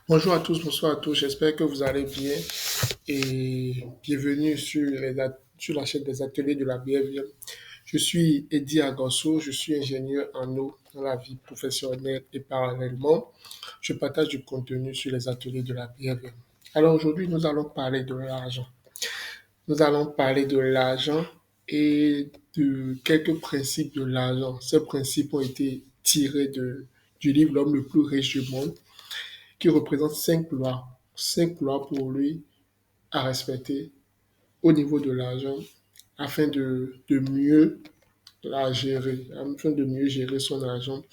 Bonjour à tous, bonsoir à tous, j'espère que vous allez bien et bienvenue sur la chaîne des ateliers de la BFM. Je suis Eddie Agosso, je suis ingénieur en eau dans la vie professionnelle et parallèlement, je partage du contenu sur les ateliers de la BFM. Alors aujourd'hui, nous allons parler de l'argent. Nous allons parler de l'argent et de quelques principes de l'argent. Ces principes ont été tirés du livre L'homme le plus riche du monde qui représente cinq lois pour lui à respecter au niveau de l'argent afin de mieux la gérer, afin de mieux gérer son argent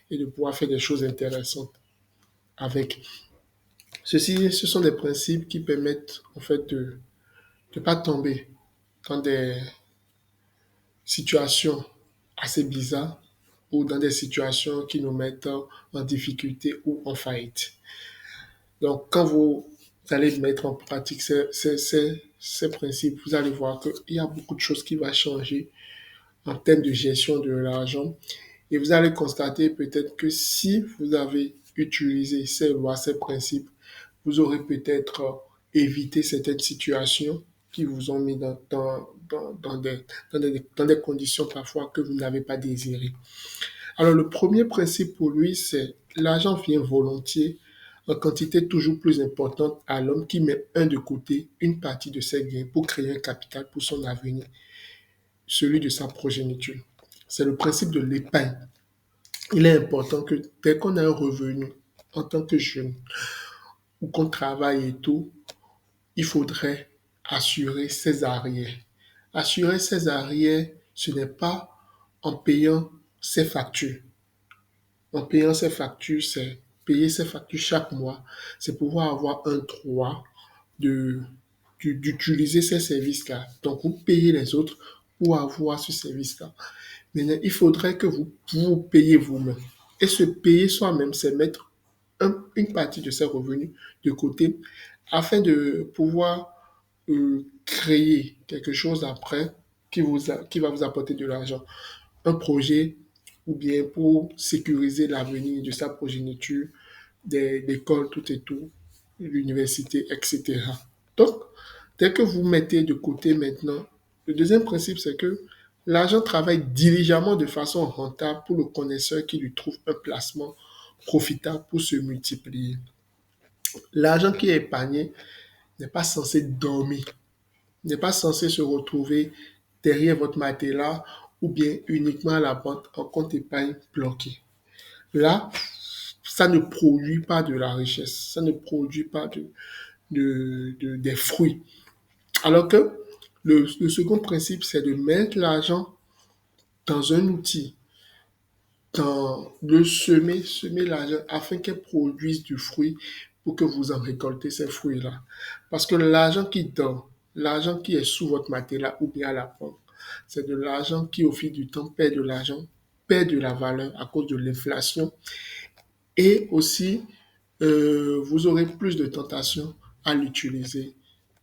et de pouvoir faire des choses intéressantes avec. Ce sont des principes qui permettent en fait de ne pas tomber dans des situations assez bizarres ou dans des situations qui nous mettent en difficulté ou en faillite. Donc, quand vous allez mettre en pratique ces principes, vous allez voir qu'il y a beaucoup de choses qui vont changer en termes de gestion de l'argent. Et vous allez constater peut-être que si vous avez utilisé ces lois, ces principes, vous aurez peut-être évité certaines situations qui vous ont mis dans des conditions parfois que vous n'avez pas désirées. Alors, le premier principe pour lui, c'est l'argent vient volontiers en quantité toujours plus importante à l'homme qui met de côté une partie de ses gains pour créer un capital pour son avenir, celui de sa progéniture. C'est le principe de l'épargne. Il est important que dès qu'on a un revenu en tant que jeune ou qu'on travaille et tout, il faudrait assurer ses arrières. Assurer ses arrières, ce n'est pas en payant ses factures. En payant ses factures, c'est payer ses factures chaque mois, c'est pouvoir avoir un droit de, d'utiliser ces services-là. Donc, vous payez les autres pour avoir ce service-là. Maintenant, il faudrait que vous payez vous-même. Et se payer soi-même, c'est mettre une partie de ses revenus de côté afin de pouvoir créer quelque chose après qui va vous apporter de l'argent. Un projet ou bien pour sécuriser l'avenir de sa progéniture, des l'école, tout et tout, l'université, etc. Donc, dès que vous mettez de côté maintenant, le deuxième principe, c'est que l'argent travaille diligemment de façon rentable pour le connaisseur qui lui trouve un placement profitable pour se multiplier. L'argent qui est épargné n'est pas censé dormir, n'est pas censé se retrouver derrière votre matelas ou bien uniquement à la banque en compte épargne bloqué. Là, ça ne produit pas de la richesse, ça ne produit pas des fruits. Alors que le second principe, c'est de mettre l'argent dans un outil, dans le semer l'argent afin qu'elle produise du fruit pour que vous en récoltez ces fruits-là. Parce que l'argent qui dort, l'argent qui est sous votre matelas ou bien à la banque, c'est de l'argent qui au fil du temps perd de l'argent, perd de la valeur à cause de l'inflation et aussi vous aurez plus de tentation à l'utiliser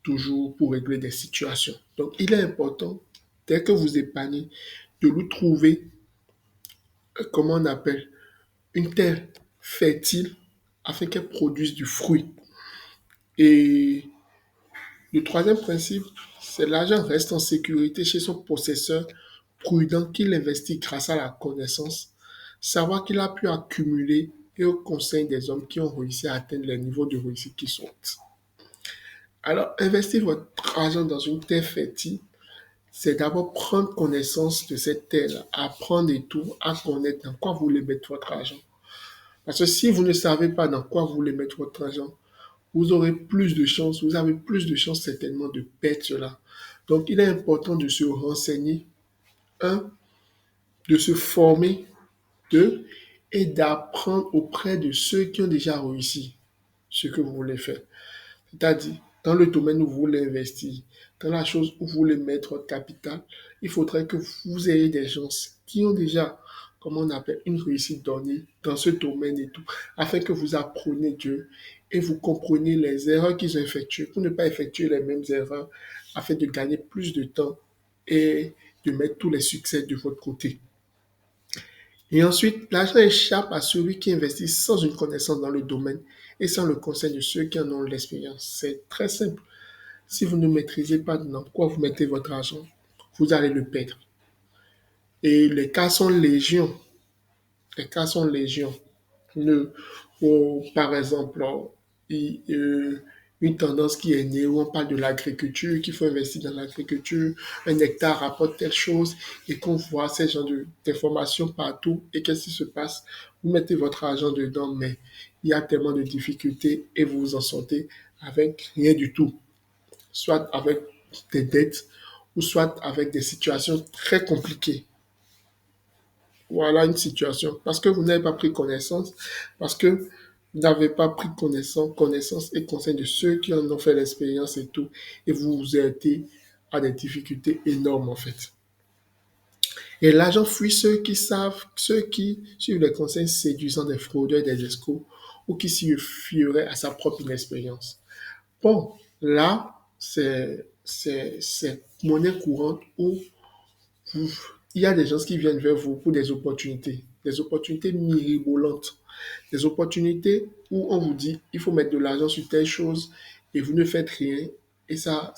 toujours pour régler des situations. Donc, il est important, dès que vous épargnez, de lui trouver, comment on appelle, une terre fertile afin qu'elle produise du fruit. Et le troisième principe, c'est l'argent reste en sécurité chez son possesseur prudent qu'il investit grâce à la connaissance, savoir qu'il a pu accumuler et au conseil des hommes qui ont réussi à atteindre les niveaux de réussite qui sont. Alors, investir votre argent dans une terre fertile, c'est d'abord prendre connaissance de cette terre-là, apprendre et tout, à connaître dans quoi vous voulez mettre votre argent. Parce que si vous ne savez pas dans quoi vous voulez mettre votre argent, vous aurez plus de chances, vous avez plus de chances certainement de perdre cela. Donc, il est important de se renseigner, un, de se former, deux, et d'apprendre auprès de ceux qui ont déjà réussi ce que vous voulez faire. C'est-à-dire, dans le domaine où vous voulez investir, dans la chose où vous voulez mettre votre capital, il faudrait que vous ayez des gens qui ont déjà, comment on appelle, une réussite donnée dans ce domaine et tout, afin que vous appreniez Dieu et vous compreniez les erreurs qu'ils ont effectuées pour ne pas effectuer les mêmes erreurs, afin de gagner plus de temps et de mettre tous les succès de votre côté. Et ensuite, l'argent échappe à celui qui investit sans une connaissance dans le domaine et sans le conseil de ceux qui en ont l'expérience. C'est très simple. Si vous ne maîtrisez pas dans quoi vous mettez votre argent, vous allez le perdre. Et les cas sont légion. Les cas sont légion. Le, par exemple, une tendance qui est née où on parle de l'agriculture, qu'il faut investir dans l'agriculture, un hectare rapporte telle chose, et qu'on voit ces genres d'informations partout, et qu'est-ce qui se passe? Vous mettez votre argent dedans, mais il y a tellement de difficultés et vous vous en sortez avec rien du tout, soit avec des dettes, ou soit avec des situations très compliquées. Voilà une situation. Parce que vous n'avez pas pris connaissance, parce que vous n'avez pas pris connaissance et conseil de ceux qui en ont fait l'expérience et tout, et vous vous heurtez à des difficultés énormes en fait. Et l'argent fuit ceux qui savent, ceux qui suivent les conseils séduisants des fraudeurs, des escrocs, ou qui s'y fieraient à sa propre inexpérience. Bon, là, c'est monnaie courante où il y a des gens qui viennent vers vous pour des opportunités mirabolantes, des opportunités où on vous dit il faut mettre de l'argent sur telle chose et vous ne faites rien et ça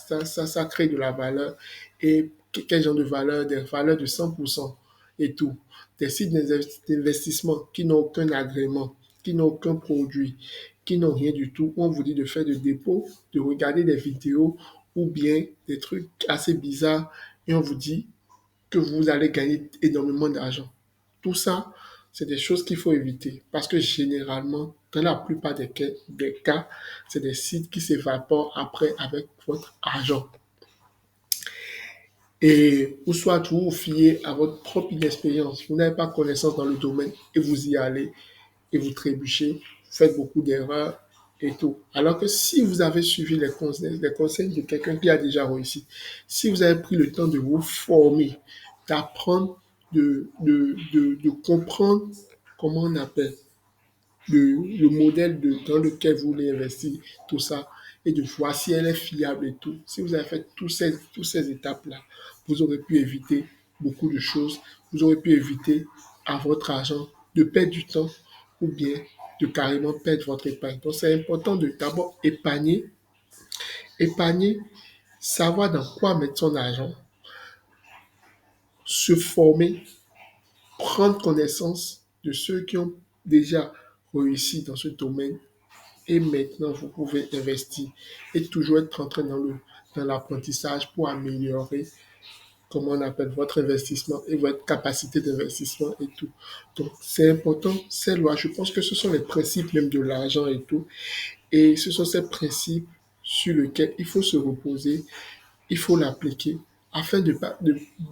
crée de la valeur. Et quel genre de valeur? Des valeurs de 100% et tout. Des sites d'investissement qui n'ont aucun agrément, qui n'ont aucun produit, qui n'ont rien du tout. On vous dit de faire des dépôts, de regarder des vidéos ou bien des trucs assez bizarres et on vous dit que vous allez gagner énormément d'argent. Tout ça, c'est des choses qu'il faut éviter parce que généralement, dans la plupart des cas, c'est des sites qui s'évaporent après avec votre argent. Et ou soit vous vous fiez à votre propre inexpérience, vous n'avez pas connaissance dans le domaine et vous y allez et vous trébuchez, vous faites beaucoup d'erreurs et tout. Alors que si vous avez suivi les conseils de quelqu'un qui a déjà réussi, si vous avez pris le temps de vous former, d'apprendre, de comprendre comment on appelle le modèle dans lequel vous voulez investir, tout ça, et de voir si elle est fiable et tout. Si vous avez fait toutes ces étapes-là, vous aurez pu éviter beaucoup de choses. Vous aurez pu éviter à votre argent de perdre du temps ou bien de carrément perdre votre épargne. Donc, c'est important de d'abord épargner, savoir dans quoi mettre son argent, se former, prendre connaissance de ceux qui ont déjà réussi dans ce domaine et maintenant vous pouvez investir et toujours être en train dans l'apprentissage pour améliorer, comment on appelle, votre investissement et votre capacité d'investissement et tout. Donc, c'est important, ces lois, je pense que ce sont les principes même de l'argent et tout. Et ce sont ces principes sur lesquels il faut se reposer, il faut l'appliquer afin de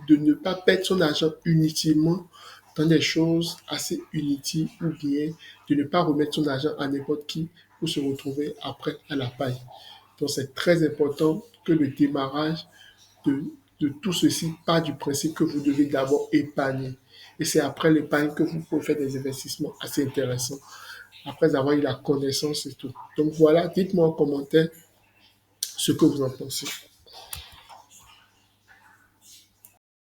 ne pas perdre son argent inutilement dans des choses assez inutiles ou bien de ne pas remettre son argent à n'importe qui pour se retrouver après à la paille. Donc c'est très important que le démarrage de, de tout ceci part du principe que vous devez d'abord épargner. Et c'est après l'épargne que vous pouvez faire des investissements assez intéressants, après avoir eu la connaissance et tout. Donc voilà, dites-moi en commentaire ce que vous en pensez.